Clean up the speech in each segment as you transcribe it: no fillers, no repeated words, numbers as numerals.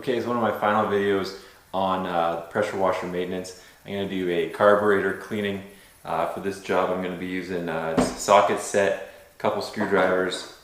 Okay, so one of my final videos on pressure washer maintenance. I'm going to do a carburetor cleaning. For this job I'm going to be using a socket set, a couple screwdrivers,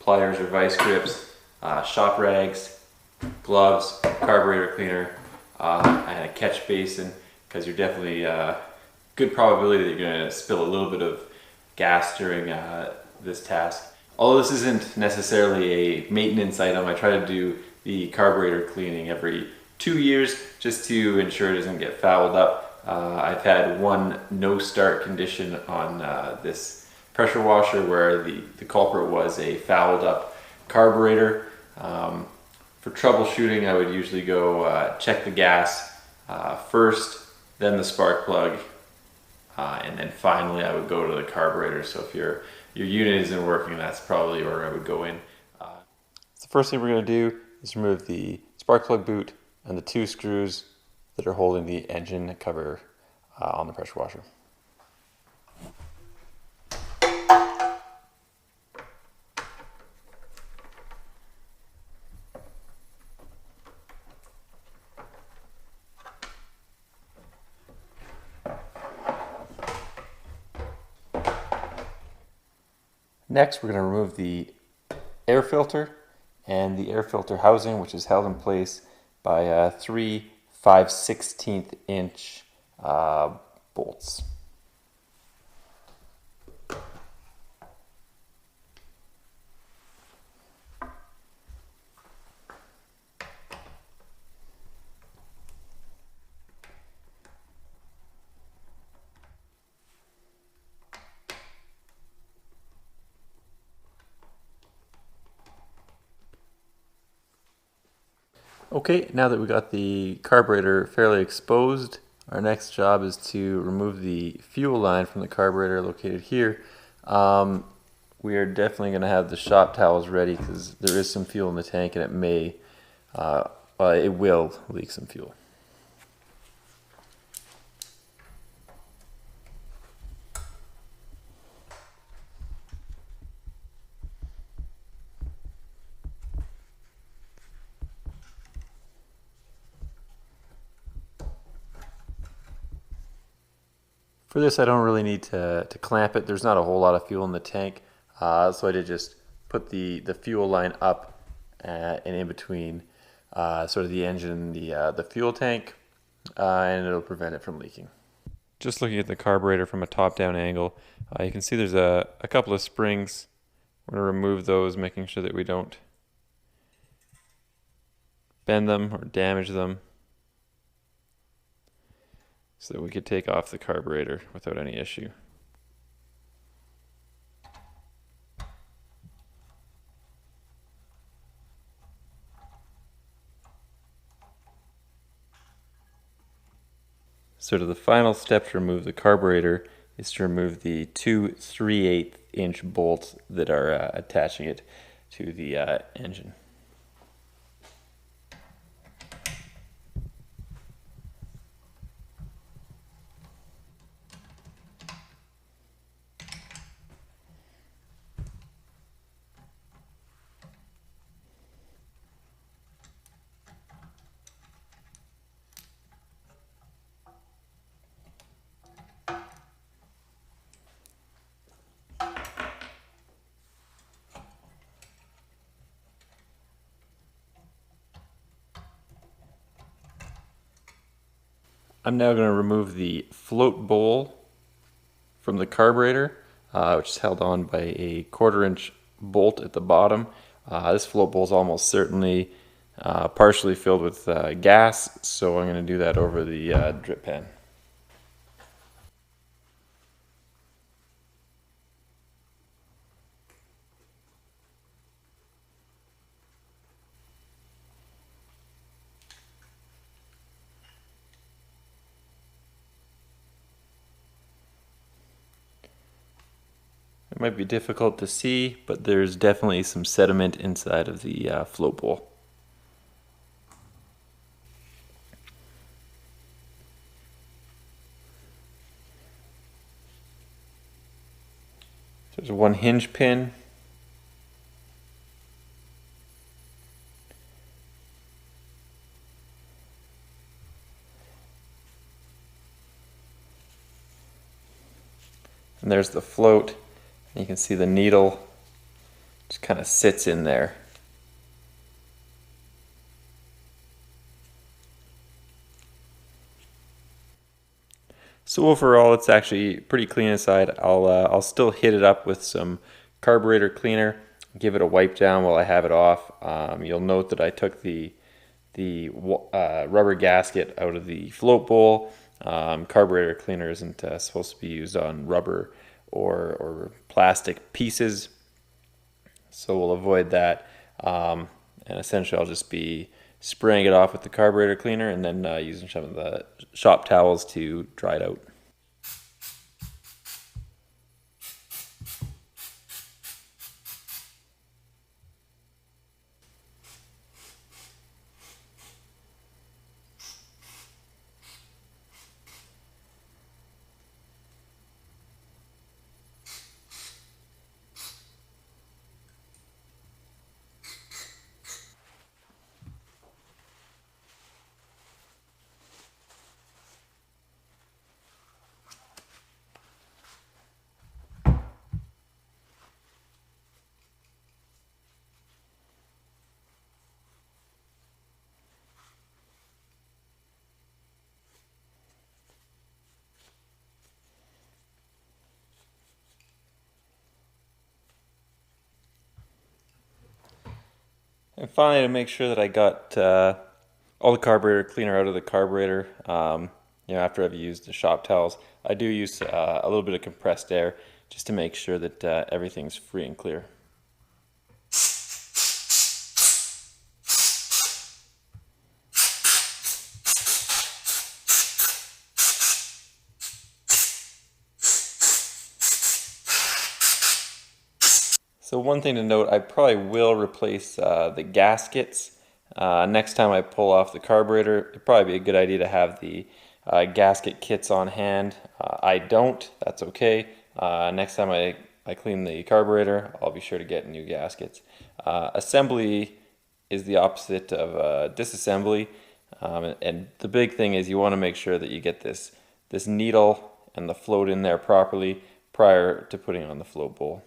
pliers or vice grips, shop rags, gloves, carburetor cleaner, and a catch basin, because you're definitely good probability that you're going to spill a little bit of gas during this task. Although this isn't necessarily a maintenance item, I try to do the carburetor cleaning every 2 years just to ensure it doesn't get fouled up. I've had one no start condition on this pressure washer where the culprit was a fouled up carburetor. For troubleshooting, I would usually go check the gas first, then the spark plug, and then finally I would go to the carburetor. So if your unit isn't working, that's probably where I would go in. So the first thing we're going to do is remove the spark plug boot and the 2 screws that are holding the engine cover on the pressure washer. Next, we're going to remove the air filter and the air filter housing, which is held in place by 3 5/16 inch bolts. Okay, now that we got the carburetor fairly exposed, our next job is to remove the fuel line from the carburetor located here. We are definitely going to have the shop towels ready because there is some fuel in the tank and it will leak some fuel. For this, I don't really need to clamp it. There's not a whole lot of fuel in the tank, so I did just put the fuel line up and in between sort of the engine and the fuel tank, and it'll prevent it from leaking. Just looking at the carburetor from a top-down angle, you can see there's a couple of springs. We're going to remove those, making sure that we don't bend them or damage them, so that we could take off the carburetor without any issue. So the final step to remove the carburetor is to remove the 2 3/8 inch bolts that are attaching it to the engine. I'm now going to remove the float bowl from the carburetor, which is held on by a 1/4 inch bolt at the bottom. This float bowl is almost certainly partially filled with gas, so I'm going to do that over the drip pan. It might be difficult to see, but there's definitely some sediment inside of the float bowl. There's one hinge pin. And there's the float. And you can see the needle just kind of sits in there. So overall, it's actually pretty clean inside. I'll still hit it up with some carburetor cleaner, give it a wipe down while I have it off. You'll note that I took the rubber gasket out of the float bowl. Carburetor cleaner isn't supposed to be used on rubber or plastic pieces, so we'll avoid that. And essentially, I'll just be spraying it off with the carburetor cleaner and then using some of the shop towels to dry it out. And finally, to make sure that I got all the carburetor cleaner out of the carburetor, after I've used the shop towels, I do use a little bit of compressed air just to make sure that everything's free and clear. So one thing to note, I probably will replace the gaskets next time I pull off the carburetor. It'd probably be a good idea to have the gasket kits on hand. I don't, that's okay. Next time I clean the carburetor, I'll be sure to get new gaskets. Assembly is the opposite of disassembly. And the big thing is you want to make sure that you get this needle and the float in there properly prior to putting on the float bowl.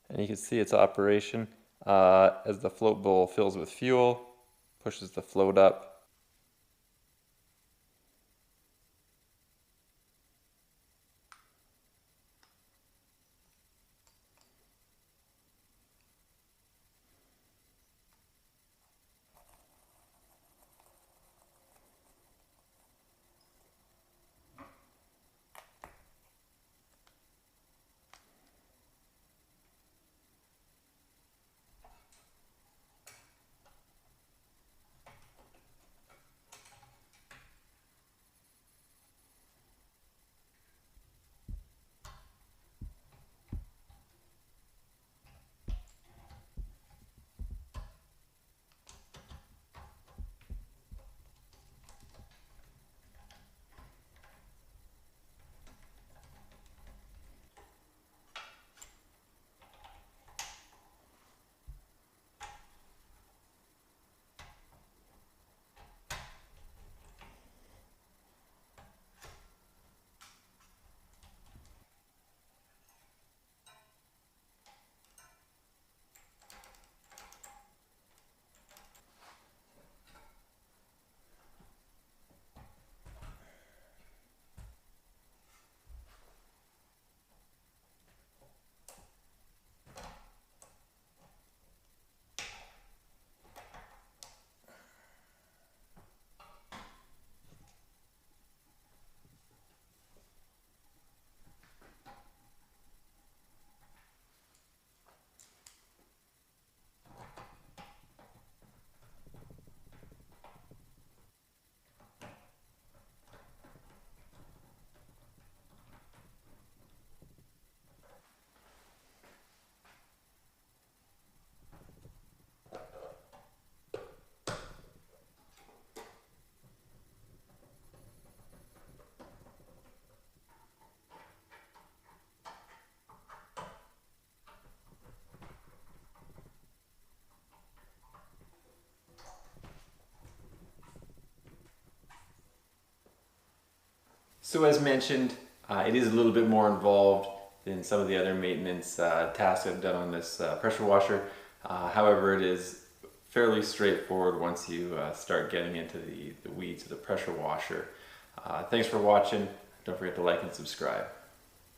And you can see its operation as the float bowl fills with fuel, pushes the float up. So as mentioned, it is a little bit more involved than some of the other maintenance tasks I've done on this pressure washer. However, it is fairly straightforward once you start getting into the weeds of the pressure washer. Thanks for watching. Don't forget to like and subscribe.